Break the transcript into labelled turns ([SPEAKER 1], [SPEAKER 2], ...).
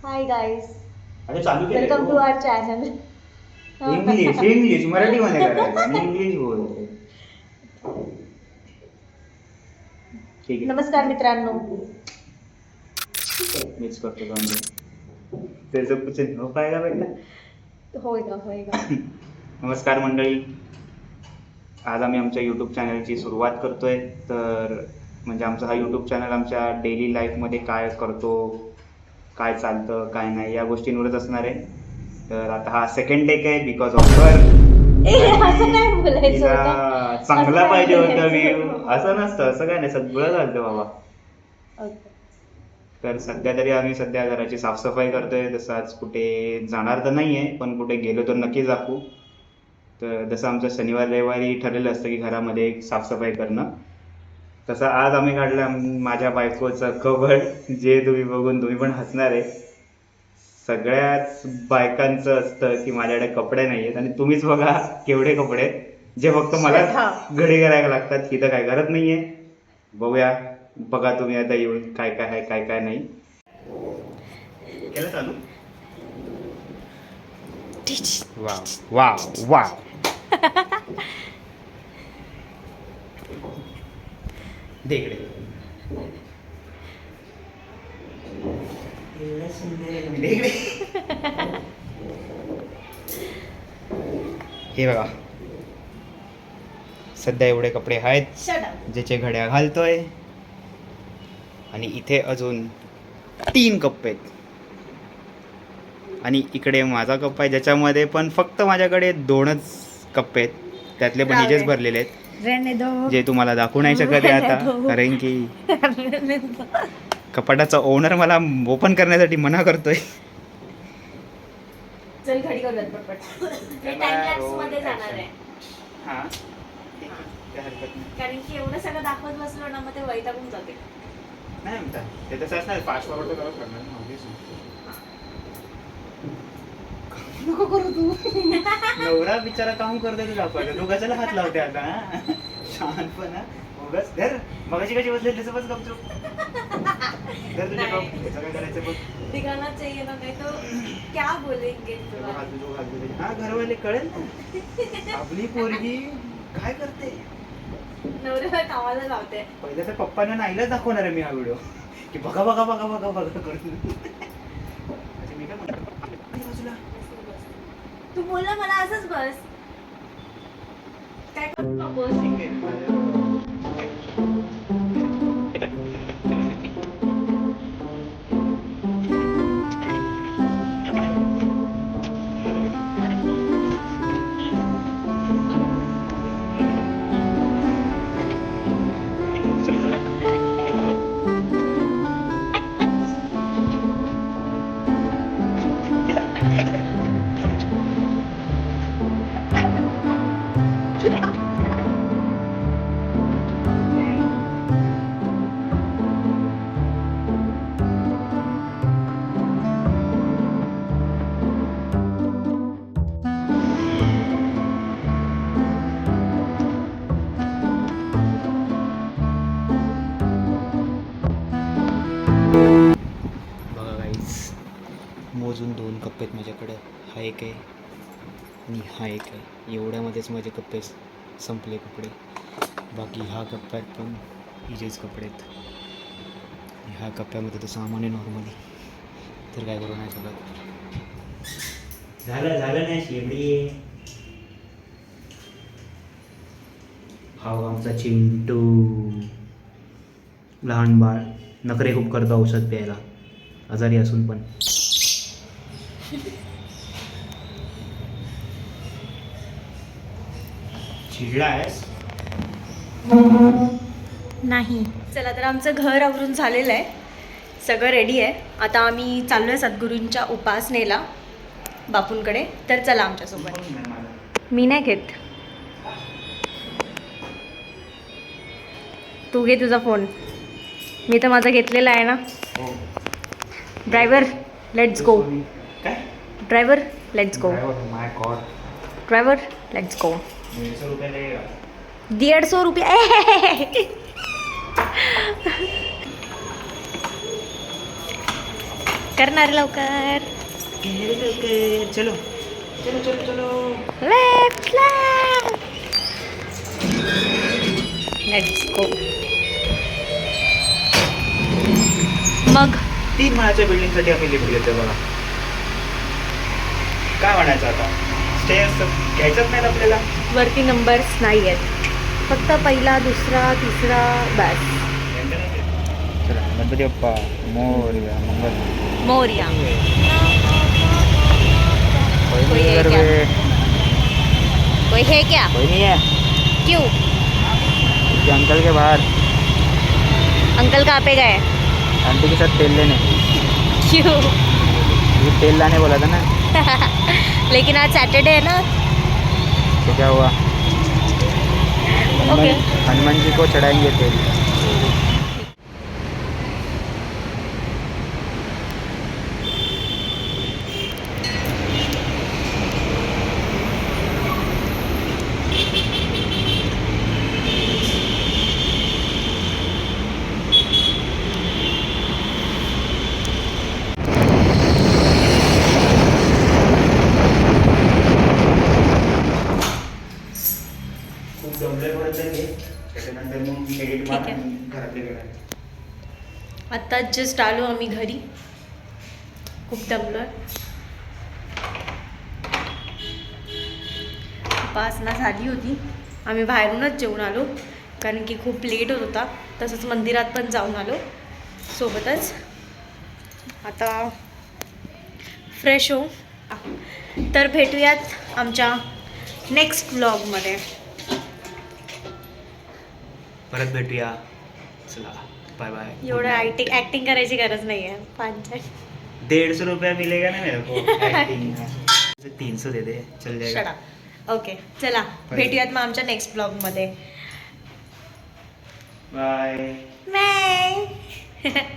[SPEAKER 1] Hi guys,
[SPEAKER 2] अरे चालू केलंय
[SPEAKER 1] वेलकम टू
[SPEAKER 2] हो.
[SPEAKER 1] आवर चॅनल.
[SPEAKER 2] इंग्लिश मराठीमध्ये करायचं आणि इंग्लिश बोलते. ठीक आहे,
[SPEAKER 1] नमस्कार मित्रांनो.
[SPEAKER 2] मीच करतो जाऊन दे. त्याचं कुछ हो पाएगा बेटा.
[SPEAKER 1] होएगा होएगा.
[SPEAKER 2] नमस्कार मंडळी, आज आम्ही आमच्या यूट्यूब चॅनलची सुरुवात करतोय. तर म्हणजे आमचा हा यूट्यूब चॅनल आमच्या डेली लाईफमध्ये काय करतो, काय चालतं काय नाही या गोष्टींवरच असणार आहे. तर आता हा सेकंड टेक आहे बिकॉज ऑफ हर.
[SPEAKER 1] असं नाही बोलायचं
[SPEAKER 2] तिला
[SPEAKER 1] होतं. असं
[SPEAKER 2] चांगला
[SPEAKER 1] नाही
[SPEAKER 2] पाहिजे होता
[SPEAKER 1] बोलायचं
[SPEAKER 2] व्ह्यू,
[SPEAKER 1] होतं.
[SPEAKER 2] असं नसतं, असं काय नाही, सगळं चालतं बाबा.
[SPEAKER 1] ओके.
[SPEAKER 2] तर सध्या तरी आम्ही घराची साफसफाई करतोय. तसं आज कुठे जाणार तर नाहीये, पण कुठे गेलो तर नक्कीच दाखवू. तर जसं आमचं शनिवार रविवारी ठरलेलं असतं की घरामध्ये एक साफसफाई करणं, तसं आज आम्ही काढलं माझ्या बायकोचं कबड, जे बघून तुम्ही पण हसणार आहे. सगळ्याच बायकांचं असतं की माझ्याकडे कपडे नाही आहेत, आणि तुम्हीच बघा केवढे कपडे आहेत जे फक्त मला
[SPEAKER 1] श्रद्धा.
[SPEAKER 2] घडी करायला लागतात. ही तर काय करत नाहीये. बघूया, बघा तुम्ही आता येऊन काय काय आहे काय काय नाही. केलं चालू. Wow wow wow. दे इकडे. दे इकडे. हे बघा, सध्या एवढे कपडे आहेत
[SPEAKER 1] Shut up.
[SPEAKER 2] ज्याचे घड्या घालतोय, आणि इथे अजून 3 कप्पे आहेत, आणि इकडे माझा कप्पा आहे ज्याच्यामध्ये पण फक्त माझ्याकडे 2च कप्पे आहेत, त्यातले पण हिजेच भरलेले आहेत,
[SPEAKER 1] रहने दो.
[SPEAKER 2] जे तुम्हाला दाखवू नाही शकत आहे आता, कारण की कपाटाचा ओनर मला ओपन करण्यासाठी मना करतोय.
[SPEAKER 1] चल घडी करूयात पटपट.
[SPEAKER 3] हे टाइम लॅप्स मध्ये जाणार आहे.
[SPEAKER 2] हां, ठीक आहे, काय हरकत नाही.
[SPEAKER 3] कारण की एवढं सगळं दाखवत बसलो ना, मग ते वैतागून जाते.
[SPEAKER 2] नाही म्हणता ते तसं असणार, फास्ट फॉरवर्ड तर करावंच लागणार ना, obviously. नको करू तू. नवरा बिचारा काम करतोय तू दाखवायचं, तू कशाला हात लावते आता. हा? शहाणपणा उगाच. धर, मगाशी कशी बसले तसं बस गपचूप. धर तुझे
[SPEAKER 3] नाही.
[SPEAKER 2] कप, याचं काय करायचं बघ.
[SPEAKER 3] दिखाना चाहिए ना, नहीं तो क्या बोलेंगे तुला.
[SPEAKER 2] हा, घरवाले कळेल ना आपली पोरगी काय करते.
[SPEAKER 3] नवऱ्याला कामाला लावते.
[SPEAKER 2] पहिल्या तर पप्पांना नाहीलाच दाखवणार आहे मी हा व्हिडिओ, की बघा बघा बघा बघा बघा करून. अच्छा, मी काय म्हणतो, आणि बाजूला
[SPEAKER 3] तू बोलला मला असंच बस. काय करू नकोस.
[SPEAKER 2] ठीक आहे. बघा गाईस, मोजून 2 कप्पे आहेत माझ्याकडे. हा एक आहे आणि हा एक आहे. एवढ्यामध्येच माझे कप्पे संपले कपडे. बाकी ह्या कप्प्यात पण हिजेच कपडे आहेत, आणि ह्या कप्प्यामध्ये तर सामान आहे नॉर्मली, तर काय करू नाही शकत. झालं नाही शेवडी. हा आमचा चिंटू, लहान बाळ, नखरे खूप करतो औषध प्यायला, आजारी असून पण. चिडला आहेस?
[SPEAKER 1] नाही. चला, तर आमचं घर आवरून झालेलं आहे, सगळं रेडी आहे. आता आम्ही चाललो आहे सद्गुरूंच्या उपासनेला बापूंकडे. तर चला आमच्यासोबत. मी नाही घेत, तू घे तुझा फोन. मी तर माझा घेतलेला आहे ना. Driver, let's go.
[SPEAKER 2] काय
[SPEAKER 1] driver, let's go.
[SPEAKER 2] My god,
[SPEAKER 1] driver, let's go.
[SPEAKER 2] 150 रुपये लगेगा.
[SPEAKER 1] 150 रुपये. करणार लवकर.
[SPEAKER 2] चलो चलो चलो चलो.
[SPEAKER 1] Let's go. मग
[SPEAKER 2] 3 माळ्याच्या बिल्डिंगसाठी आम्ही लिफ्ट घेतोय बघा. काय म्हणायचं आता, स्टेअर्स घ्यायचंच नाहीत आपल्याला.
[SPEAKER 1] वरती नंबर्स नाही आहेत, फक्त पहिला, दुसरा, तिसरा, बस.
[SPEAKER 2] चला गणपती बाप्पा मोरया मंगल.
[SPEAKER 1] मोरया.
[SPEAKER 2] कोई
[SPEAKER 1] है
[SPEAKER 2] नहीं
[SPEAKER 1] क्या?
[SPEAKER 2] है.
[SPEAKER 1] कोई है क्या?
[SPEAKER 2] कोई नहीं है.
[SPEAKER 1] क्यों?
[SPEAKER 2] ये अंकल के बाहर
[SPEAKER 1] अंकल कहाँ पे गए?
[SPEAKER 2] आंटी के साथ तेल लेने.
[SPEAKER 1] क्यों?
[SPEAKER 2] ये तेल लाने बोला था ना.
[SPEAKER 1] लेकिन आज सैटरडे है ना.
[SPEAKER 2] तो क्या हुआ,
[SPEAKER 1] ओके.
[SPEAKER 2] हनुमान जी को चढ़ाएंगे तेल. खूप दमले पडत आहे, त्याच्यानंतर मग एडिट
[SPEAKER 1] ठीक आहे.
[SPEAKER 2] घरातले करायला.
[SPEAKER 1] आत्ता जस्ट आलो आम्ही घरी, खूप दमलोय. उपासना झाली होती, आम्ही बाहेरूनच जेवून आलो कारण की खूप लेट होत होता. तसंच मंदिरात पण जाऊन आलो सोबतच. आता फ्रेश होऊ, तर भेटूयात आमच्या नेक्स्ट व्लॉगमध्ये.
[SPEAKER 2] परत भेटूया. चला बाय बाय.
[SPEAKER 1] एवढं ॲक्टिंग करायची गरज नाही आहे.
[SPEAKER 2] 150 रुपया मिलेगा ना मेरे को एक्टिंग का. 300 दे दे, चल जाएगा.
[SPEAKER 1] शडा. ओके चला, भेटूयात मग आमच्या नेक्स्ट ब्लॉगमध्ये.
[SPEAKER 2] बाय.
[SPEAKER 1] बाय.